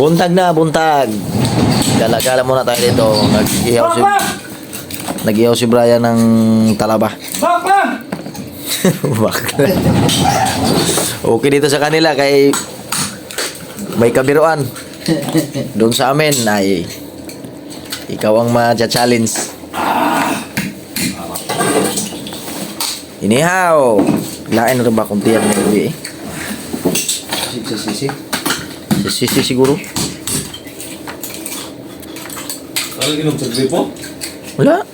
Buntag na, buntag. Gala-gala muna tayo dito. Nag-ihaw si Brian ng talaba. Bakla! Bakla. Okay dito sa kanila kay may kabiruan. Doon sa amin ay ikaw ang ma-challenge. Inihaw. Lain na rin ba kung tiyan na gabi eh? Sisi. Sisi siguro. Ano inom sa gripo? Wala.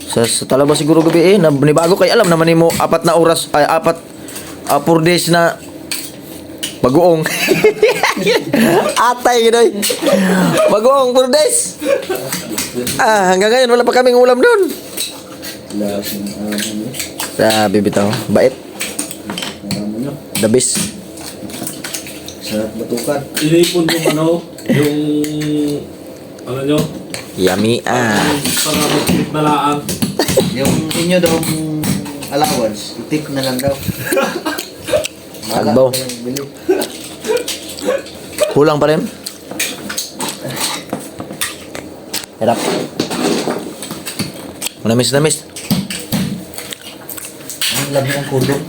Sa talaba siguro gabi eh. Nibago kay alam naman mo 4 na oras ay 4 days na bagoong. Atay ginoy. Bagoong 4 days. Hanggang ngayon wala pa kaming ulam doon. Sabi bitaw, bait. The best. Sarap batukan. Inipon yung yung ano nyo? Yummy Para mag-tip na laan. Yung inyo daw allowance, tip na lang daw. Agbaw. Kulang pa rin. Hirap. Namis. Ang labi ang kudong.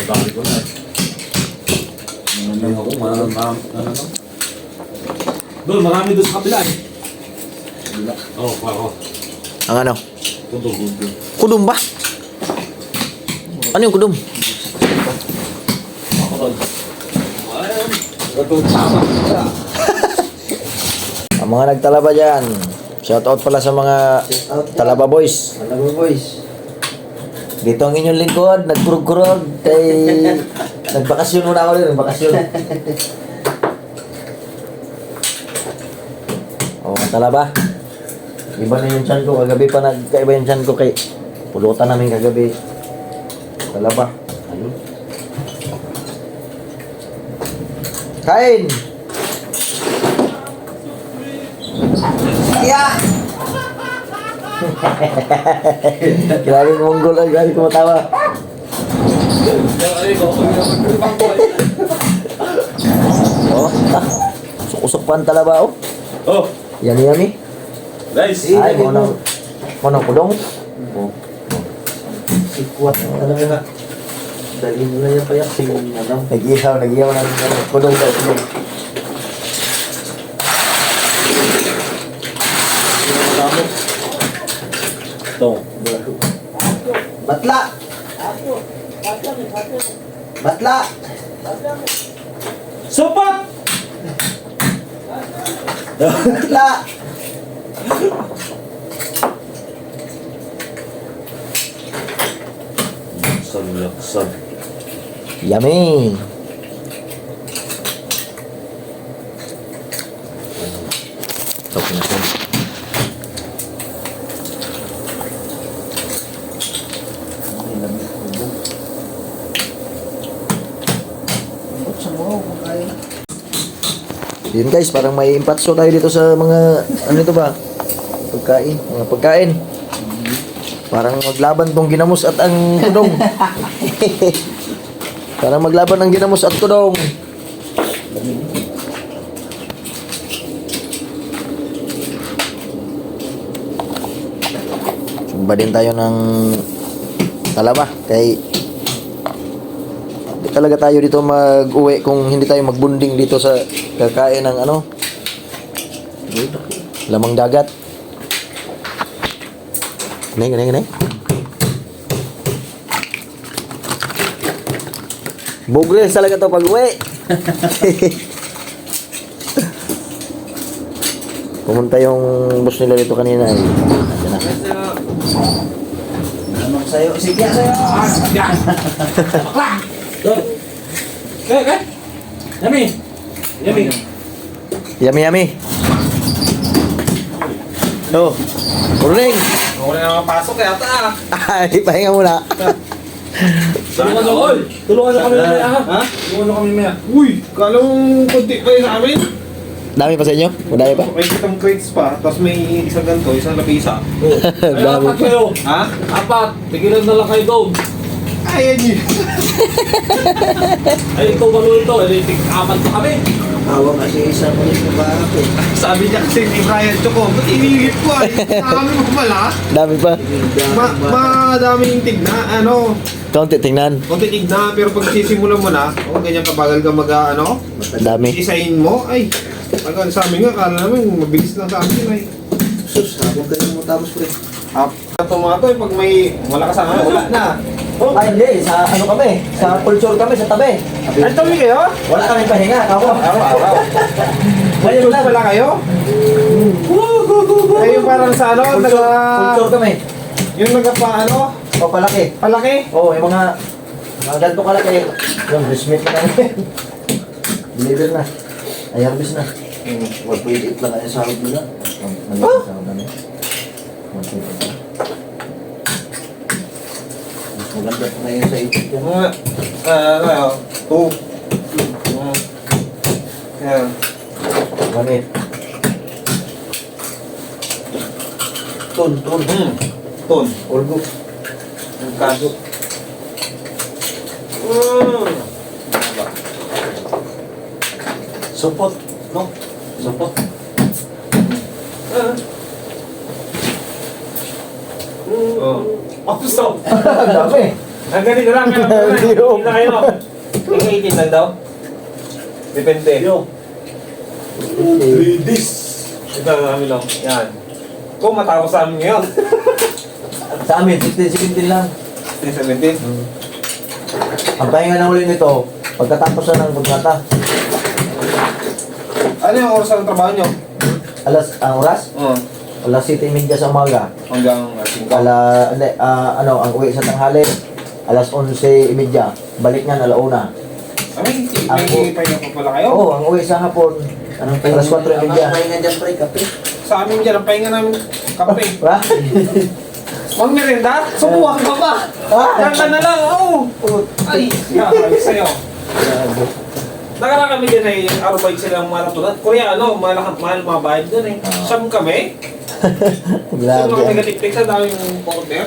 Nabali ko na eh. Hindi ako, doon, marami doon sa kapila eh. Oo, ako. Ang ano? Kudong. Kudum ba? Ano yung kudum? Ako doon. Ayun. Ito, tama. Ang mga nagtalaba dyan. Shoutout pala sa mga talaba boys. Alam mo boys, Dito ang inyong lingkod, nagkurog-kurog. Nagbakasyon muna ako rin, nagbakasyon. Talaba. Iba na yung tiyan ko. Kagabi pa nagkaiba yung tiyan ko kay pulutan namin kagabi. Talaba. Ayun. Kain! yeah! Grabe monggol ay, grabe kumatawa. Oh, usok pa ang talaba oh. Oh, Yummy. guys. Ay, mo nang kulong. Sikwat talaga. Dali mo na yan pa yan. Nag-ihaw ng kulong daw, kulong. Ito. Batla! Batla! Sopat! Batla! Laksan. Yummy. Okay na siya. Yun guys, parang may impatso tayo dito sa mga ano ito ba? Mga pagkain. Parang maglaban tong ginamos at ang kudong. Parang maglaban ang ginamos at kudong. Sumba din tayo ng talaba. Kay di talaga tayo dito mag-uwi kung hindi tayo magbunding dito sa kakain ng ano, lamang dagat. Ganay. Bugres talaga to pag-uwi. Pumunta yung boss nila dito kanina eh. Nandiyan na. Ano sa'yo? Sige sa'yo! Yan! Bakla! Doon! Okay. Yummy! Yummy. Oh, morning. Ako na naman pasok kaya ata Ay, pahinga muna. Tulungan nyo all! Tulungan nyo kami maya ha? Tulungan nyo kami maya. Uy! Kala mong kunti pa yun sa amin? Dami pa sa inyo? Madami pa? May kitang crates pa, tapos may isang ganito, isang labisa. Ay, Dami apat pa. kayo! Ha? Apat! Tigilan na lang kayo doon! Ayan yun! Ay, ito, ito, apat pa kami! Awa nga si isang ulit na bakit eh. Sabi niya kasi ni Brian Choco, ba't inilip ko ay? Marami mo pala. Dami pa. Madaming tigna, ano, Kaunti, tingnan. konti tigna, pero pag sisimulan mo na, kung ganyan kabagal ka ano, Dami. isahin mo, ay, tagal sa amin nga, kala namin, mabilis lang sa amin ay. Sus, habang ganyan mo tapos pre. Ito mga to, pag may malakas ang wala na. Ay, hindi. Sa ano kami? Sa culture kami, sa tabi. Ay, tabi kayo? Wala kami pahinga. Ako. Araw-araw. Ngayon lang. Pala kayo? Kayo parang sa ano, Culture kami. yung nagpa-ano, O, palaki. palaki. Oo, yung mga ganito kalaki. Yung bismit na kami. Deliver na. Ay, harvest na. Pwede lang kaya sa hawag nila. Maliit sa kami. Mas maganda pa ngayon sa ipit yan. Mga, ano, 2. Yan. Manit. Ton. Ton. Ulgo. Yung kaso. Supot. No? Supot. Oh. Oh, stop. Dami. Ang ganito lang, Hindi, oh. Hindi na kayo. Yung 18 lang daw. Depende. This. Ito ang namin lang. Yan. Kung matapos sa amin ngayon. Sa amin, 16-17 lang. 17. Ang pahinga na uli nito, pagkatapos na ng kontrata. Ano yung oras ng trabaho nyo? Ang oras? Alas 7:30 sa umaga. Hanggang 5. Ano, ang uwi sa tanghali, alas 11:30. Balik niyan, alauna. Ay, may pahinga pa pala kayo? Oo, ang uwi sa hapon, Anong alas 4:30. Ang pahinga dyan pre, kape. Sa amin dyan, ang pahinga namin kape. Ha? Mang merenda? Subuhan ka ba? Yan ka na lang, oo. Ay, kakalit sa'yo. Nakaraan kami dyan ay arubay silang maratunan. Korea, ano, mahal mga bayad dun eh. Siyam kami. Grabe. Siyam mga negative sa daming order.